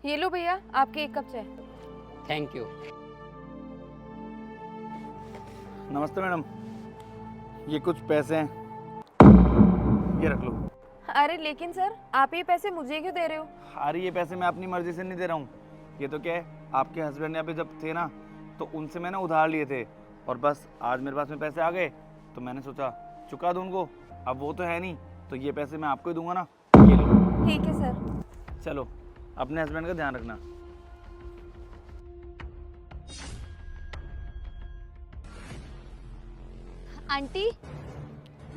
ये लो भैया, आपकी 1 कप चाय। Thank you. नमस्ते मैडम, ये कुछ पैसे हैं, ये रख लो। अरे लेकिन सर, आप ये पैसे मुझे क्यों दे रहे हो? अरे ये पैसे मैं अपनी मर्जी से नहीं दे रहा हूँ। ये तो क्या है, आपके हस्बैंड यहाँ पे जब थे ना, तो उनसे मैंने उधार लिए थे और बस आज मेरे पास में पैसे आ गए तो मैंने सोचा चुका दूँ उनको। अब वो तो है नहीं, तो ये पैसे मैं आपको ही दूंगा ना, ये लो। ठीक है सर। चलो, अपने हस्बैंड का ध्यान रखना। आंटी,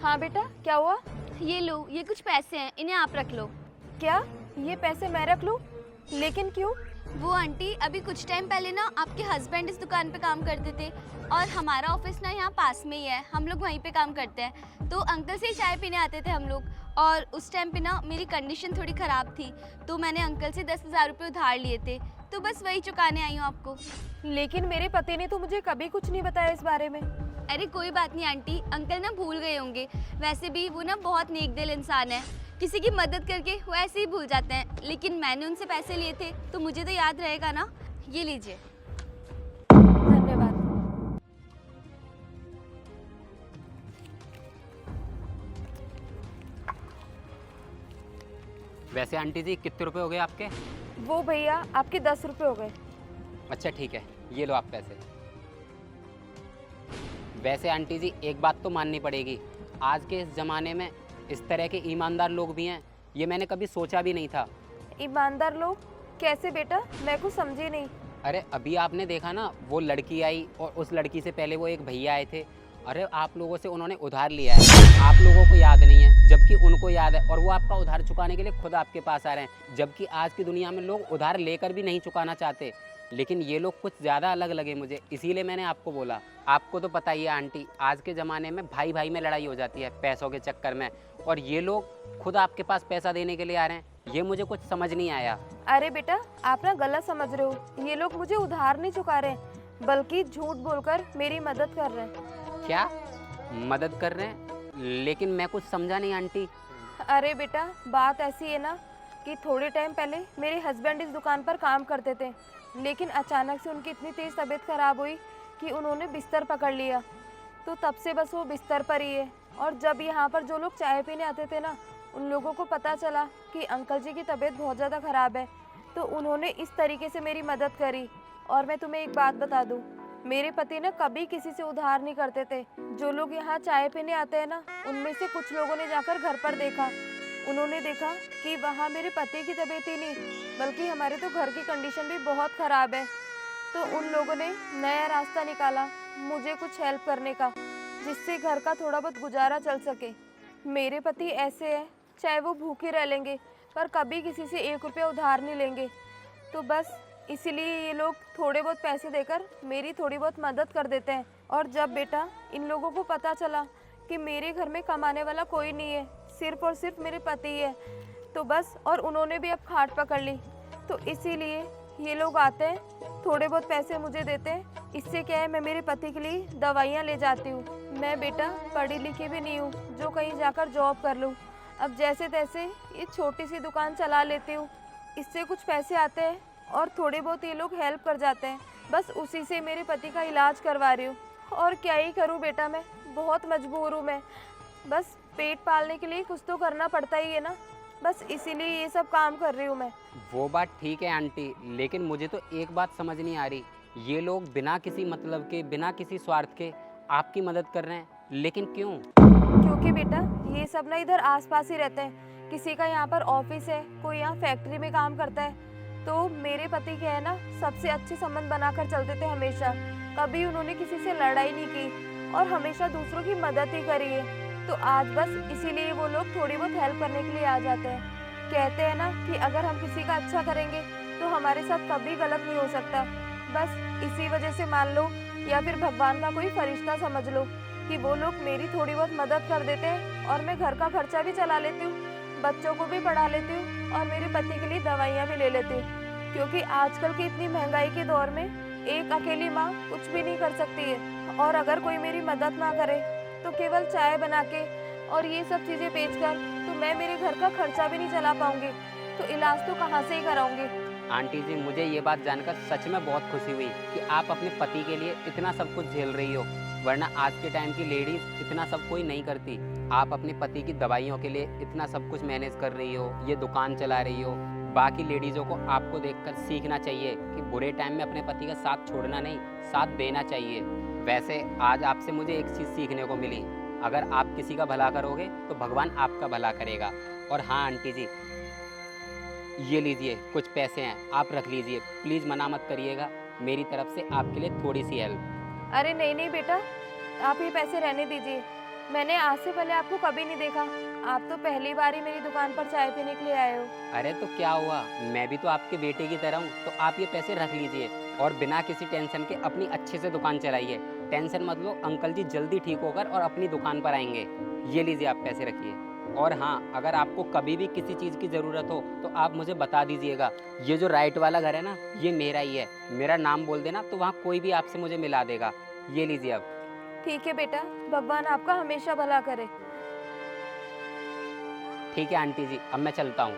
हाँ बेटा, क्या हुआ? ये लो, ये कुछ पैसे हैं, इन्हें आप रख लो। क्या ये पैसे मैं रख लूं? लेकिन क्यों? वो आंटी, अभी कुछ टाइम पहले ना आपके हस्बैंड इस दुकान पे काम करते थे और हमारा ऑफिस ना यहाँ पास में ही है, हम लोग वहीं पे काम करते हैं। तो अंकल से ही चाय पीने आते थे हम लोग और उस टाइम पे ना मेरी कंडीशन थोड़ी ख़राब थी, तो मैंने अंकल से 10,000 रुपये उधार लिए थे, तो बस वही चुकाने आई हूँ आपको। लेकिन मेरे पति ने तो मुझे कभी कुछ नहीं बताया इस बारे में। अरे कोई बात नहीं आंटी, अंकल ना भूल गए होंगे। वैसे भी वो ना बहुत नेक दिल इंसान है, किसी की मदद करके वो ऐसे ही भूल जाते हैं। लेकिन मैंने उनसे पैसे लिए थे तो मुझे तो याद रहेगा ना। ये लीजिए। धन्यवाद। वैसे आंटी जी कितने रुपए हो गए आपके? वो भैया, आपके 10 रुपये हो गए। अच्छा ठीक है, ये लो आप पैसे। वैसे आंटी जी एक बात तो माननी पड़ेगी, आज के इस ज़माने में इस तरह के ईमानदार लोग भी हैं, ये मैंने कभी सोचा भी नहीं था। ईमानदार लोग कैसे बेटा? मैं कुछ समझी नहीं। अरे अभी आपने देखा ना, वो लड़की आई और उस लड़की से पहले वो एक भैया आए थे। अरे आप लोगों से उन्होंने उधार लिया है, आप लोगों को याद नहीं है जबकि उनको याद है, और वो आपका उधार चुकाने के लिए खुद आपके पास आ रहे हैं। जबकि आज की दुनिया में लोग उधार लेकर भी नहीं चुकाना चाहते, लेकिन ये लोग कुछ ज़्यादा अलग लगे मुझे, इसीलिए मैंने आपको बोला। आपको तो पता ही है आंटी, आज के ज़माने में भाई भाई में लड़ाई हो जाती है पैसों के चक्कर में, और ये लोग खुद आपके पास पैसा देने के लिए आ रहे हैं, ये मुझे कुछ समझ नहीं आया। अरे बेटा, आप ना गलत समझ रहे हो। ये लोग मुझे उधार नहीं चुका रहे, बल्कि झूठ बोलकर मेरी मदद कर रहे हैं। क्या मदद कर रहे हैं? लेकिन मैं कुछ समझा नहीं आंटी। अरे बेटा, बात ऐसी है ना कि थोड़े टाइम पहले मेरे हस्बैंड इस दुकान पर काम करते थे, लेकिन अचानक से उनकी इतनी तेज़ तबीयत खराब हुई कि उन्होंने बिस्तर पकड़ लिया। तो तब से बस वो बिस्तर पर ही है। और जब यहाँ पर जो लोग चाय पीने आते थे ना, उन लोगों को पता चला कि अंकल जी की तबीयत बहुत ज़्यादा ख़राब है, तो उन्होंने इस तरीके से मेरी मदद करी। और मैं तुम्हें एक बात बता दूँ, मेरे पति ना कभी किसी से उधार नहीं करते थे। जो लोग यहाँ चाय पीने आते हैं ना, उनमें से कुछ लोगों ने जाकर घर पर देखा। उन्होंने देखा कि वहाँ मेरे पति की तबीयत ही नहीं, बल्कि हमारे तो घर की कंडीशन भी बहुत ख़राब है। तो उन लोगों ने नया रास्ता निकाला मुझे कुछ हेल्प करने का, जिससे घर का थोड़ा बहुत गुजारा चल सके। मेरे पति ऐसे हैं, चाहे वो भूखे रह लेंगे पर कभी किसी से 1 रुपया उधार नहीं लेंगे। तो बस इसीलिए ये लोग थोड़े बहुत पैसे देकर मेरी थोड़ी बहुत मदद कर देते हैं। और जब बेटा इन लोगों को पता चला कि मेरे घर में कमाने वाला कोई नहीं है, सिर्फ और सिर्फ मेरे पति ही है, तो बस और उन्होंने भी अब खाट पकड़ ली। तो इसीलिए ये लोग आते हैं, थोड़े बहुत पैसे मुझे देते हैं। इससे क्या है, मैं मेरे पति के लिए दवाइयाँ ले जाती हूँ। मैं बेटा पढ़ी लिखी भी नहीं हूँ जो कहीं जाकर जॉब कर लूँ। अब जैसे तैसे ये छोटी सी दुकान चला लेती हूँ, इससे कुछ पैसे आते हैं और थोड़े बहुत ये लोग हेल्प कर जाते हैं। बस उसी से मेरे पति का इलाज करवा रही हूँ। और क्या ही करूँ बेटा, मैं बहुत मजबूर हूँ। मैं बस पेट पालने के लिए कुछ तो करना पड़ता ही है ना, बस इसीलिए ये सब काम कर रही हूँ मैं। वो बात ठीक है आंटी, लेकिन मुझे तो एक बात समझ नहीं आ रही, ये लोग बिना किसी मतलब के, बिना किसी स्वार्थ के आपकी मदद कर रहे हैं, लेकिन क्यों? क्योंकि बेटा ये सब ना इधर आसपास ही रहते हैं। किसी का यहाँ पर ऑफिस है, कोई यहाँ फैक्ट्री में काम करता है। तो मेरे पति क्या है ना, सबसे अच्छे संबंध बनाकर चलते थे हमेशा। कभी उन्होंने किसी से लड़ाई नहीं की और हमेशा दूसरों की मदद ही करी है। तो आज बस इसीलिए वो लोग थोड़ी बहुत हेल्प करने के लिए आ जाते हैं। कहते हैं ना कि अगर हम किसी का अच्छा करेंगे तो हमारे साथ कभी गलत नहीं हो सकता। बस इसी वजह से मान लो, या फिर भगवान का कोई फरिश्ता समझ लो, कि वो लोग मेरी थोड़ी बहुत मदद कर देते हैं और मैं घर का खर्चा भी चला लेती हूँ, बच्चों को भी पढ़ा लेती हूँ और मेरे पति के लिए दवाइयाँ भी ले लेती हूँ। क्योंकि आजकल की इतनी महंगाई के दौर में एक अकेली माँ कुछ भी नहीं कर सकती है। और अगर कोई मेरी मदद ना करे तो केवल चाय बना के और ये सब चीज़ें बेचकर तो मैं मेरे घर का खर्चा भी नहीं चला पाऊंगी, तो इलाज तो कहाँ से ही कराऊंगी। आंटी जी, मुझे ये बात जानकर सच में बहुत खुशी हुई कि आप अपने पति के लिए इतना सब कुछ झेल रही हो, वरना आज के टाइम की लेडीज इतना सब कोई नहीं करती। आप अपने पति की दवाइयों के लिए इतना सब कुछ मैनेज कर रही हो, ये दुकान चला रही हो। बाकी लेडीज़ों को आपको देखकर सीखना चाहिए कि बुरे टाइम में अपने पति का साथ छोड़ना नहीं, साथ देना चाहिए। वैसे आज आपसे मुझे एक चीज़ सीखने को मिली, अगर आप किसी का भला करोगे तो भगवान आपका भला करेगा। और हाँ आंटी जी, ये लीजिए कुछ पैसे हैं, आप रख लीजिए, प्लीज़ मना मत करिएगा, मेरी तरफ से आपके लिए थोड़ी सी हेल्प। अरे नहीं नहीं बेटा, आप ये पैसे रहने दीजिए। मैंने आज से पहले आपको कभी नहीं देखा। आप तो पहली बार ही मेरी दुकान पर चाय पीने के लिए आए हो। अरे तो क्या हुआ, मैं भी तो आपके बेटे की तरह हूँ, तो आप ये पैसे रख लीजिए और बिना किसी टेंशन के अपनी अच्छे से दुकान चलाइए। टेंशन मत लो, अंकल जी जल्दी ठीक होकर और अपनी दुकान पर आएंगे। ये लीजिए आप पैसे रखिए। और हाँ, अगर आपको कभी भी किसी चीज़ की ज़रूरत हो तो आप मुझे बता दीजिएगा। ये जो राइट वाला घर है ना, ये मेरा ही है, मेरा नाम बोल देना तो वहाँ कोई भी आपसे मुझे मिला देगा। ये लीजिए अब। ठीक है बेटा, भगवान आपका हमेशा भला करे। ठीक है आंटी जी, अब मैं चलता हूँ।